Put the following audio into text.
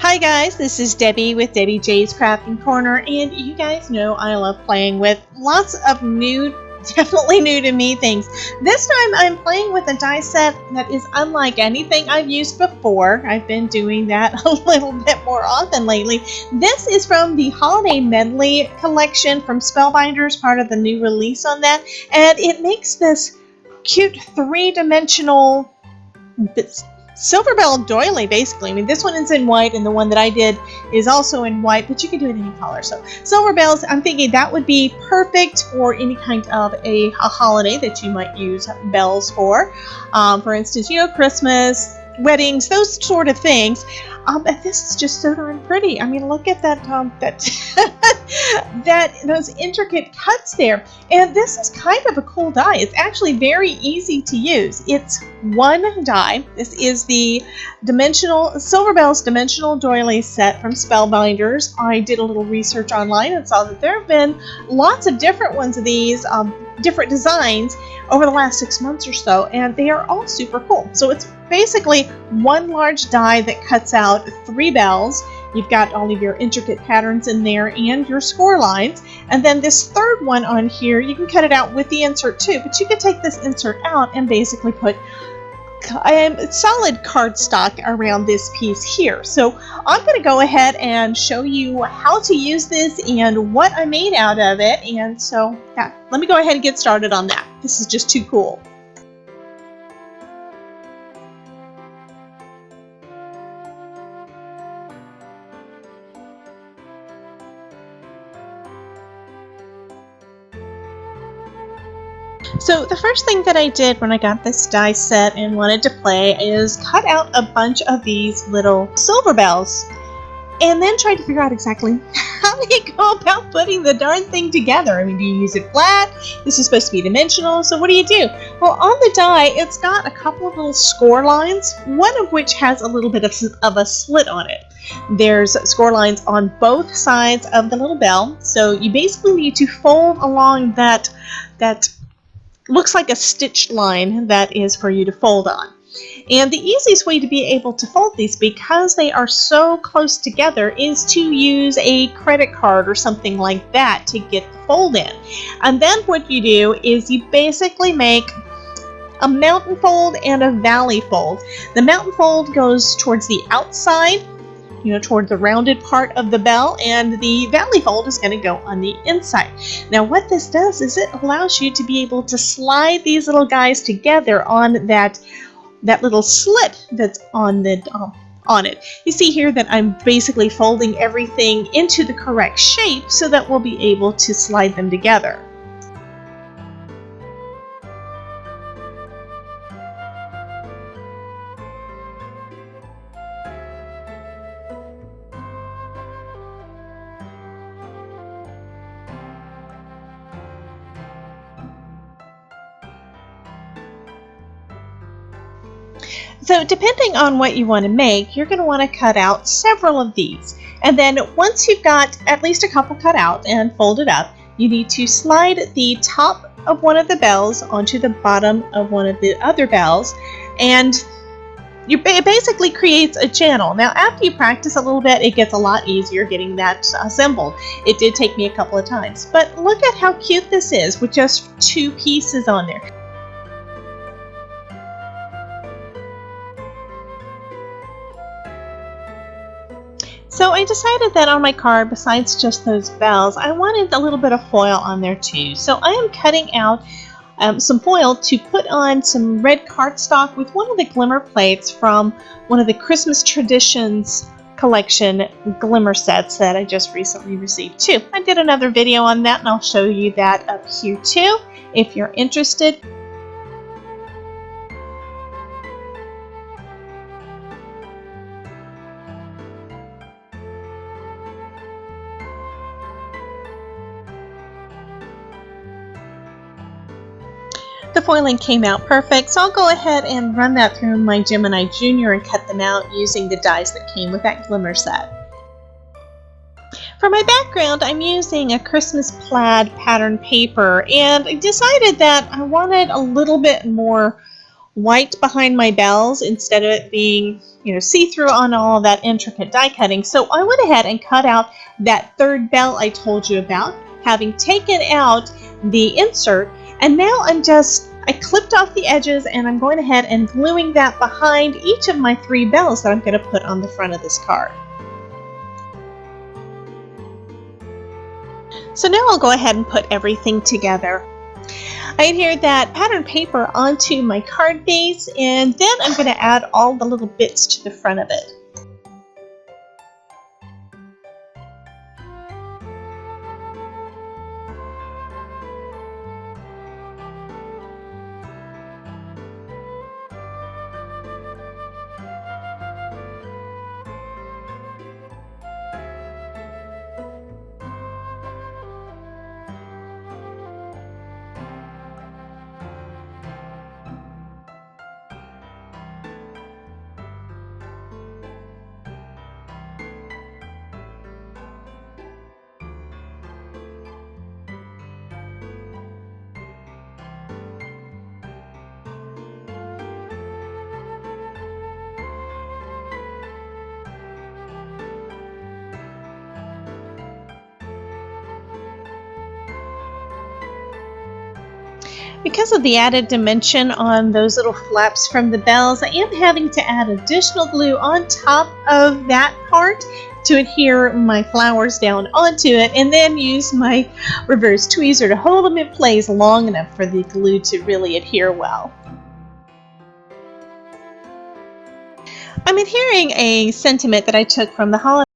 Hi guys, this is Debbie with Debbie J's Crafting Corner, and you guys know I love playing with lots of new, definitely new to me things. This time I'm playing with a die set that is unlike anything I've used before. I've been doing that a little bit more often lately. This is from the Holiday Medley collection from Spellbinders, part of the new release on that, and it makes this cute three-dimensional silver bell doily, basically. I mean, this one is in white, and the one that I did is also in white, but you can do it any color. So silver bells, I'm thinking that would be perfect for any kind of a holiday that you might use bells for. For instance, Christmas, weddings, those sort of things. And this is just so darn pretty. I mean, look at that those intricate cuts there. And this is kind of a cool die. It's actually very easy to use. It's one die. This is the Silver Bells Dimensional Doily set from Spellbinders. I did a little research online and saw that there have been lots of different ones of these, different designs over the last 6 months or so, and they are all super cool. So it's basically one large die that cuts out 3 bells. You've got all of your intricate patterns in there and your score lines. And then this third one on here, you can cut it out with the insert too, but you can take this insert out and basically put solid cardstock around this piece here. So I'm going to go ahead and show you how to use this and what I made out of it. And so yeah, let me go ahead and get started on that. This is just too cool. So the first thing that I did when I got this die set and wanted to play is cut out a bunch of these little silver bells and then tried to figure out exactly how do you go about putting the darn thing together. I mean, do you use it flat? This is supposed to be dimensional, so what do you do? Well, on the die, it's got a couple of little score lines, one of which has a little bit of a slit on it. There's score lines on both sides of the little bell, so you basically need to fold along that looks like a stitched line that is for you to fold on. And the easiest way to be able to fold these, because they are so close together, is to use a credit card or something like that to get the fold in. And then what you do is you basically make a mountain fold and a valley fold. The mountain fold goes towards the outside, toward the rounded part of the bell, and the valley fold is going to go on the inside. Now what this does is it allows you to be able to slide these little guys together on that little slit that's on it. You see here that I'm basically folding everything into the correct shape so that we'll be able to slide them together. So depending on what you want to make, you're going to want to cut out several of these. And then once you've got at least a couple cut out and folded up, you need to slide the top of one of the bells onto the bottom of one of the other bells, and it basically creates a channel. Now after you practice a little bit, it gets a lot easier getting that assembled. It did take me a couple of times, but look at how cute this is with just 2 pieces on there. So I decided that on my card, besides just those bells, I wanted a little bit of foil on there too. So I am cutting out some foil to put on some red cardstock with one of the glimmer plates from one of the Christmas Traditions collection glimmer sets that I just recently received too. I did another video on that, and I'll show you that up here too if you're interested. The foiling came out perfect, so I'll go ahead and run that through my Gemini Junior and cut them out using the dies that came with that glimmer set. For my background, I'm using a Christmas plaid pattern paper, and I decided that I wanted a little bit more white behind my bells instead of it being, see-through on all that intricate die cutting. So I went ahead and cut out that third bell I told you about, having taken out the insert, and now I clipped off the edges and I'm going ahead and gluing that behind each of my 3 bells that I'm going to put on the front of this card. So now I'll go ahead and put everything together. I adhered that pattern paper onto my card base, and then I'm going to add all the little bits to the front of it. Because of the added dimension on those little flaps from the bells, I am having to add additional glue on top of that part to adhere my flowers down onto it, and then use my reverse tweezer to hold them in place long enough for the glue to really adhere well. I'm adhering a sentiment that I took from the holiday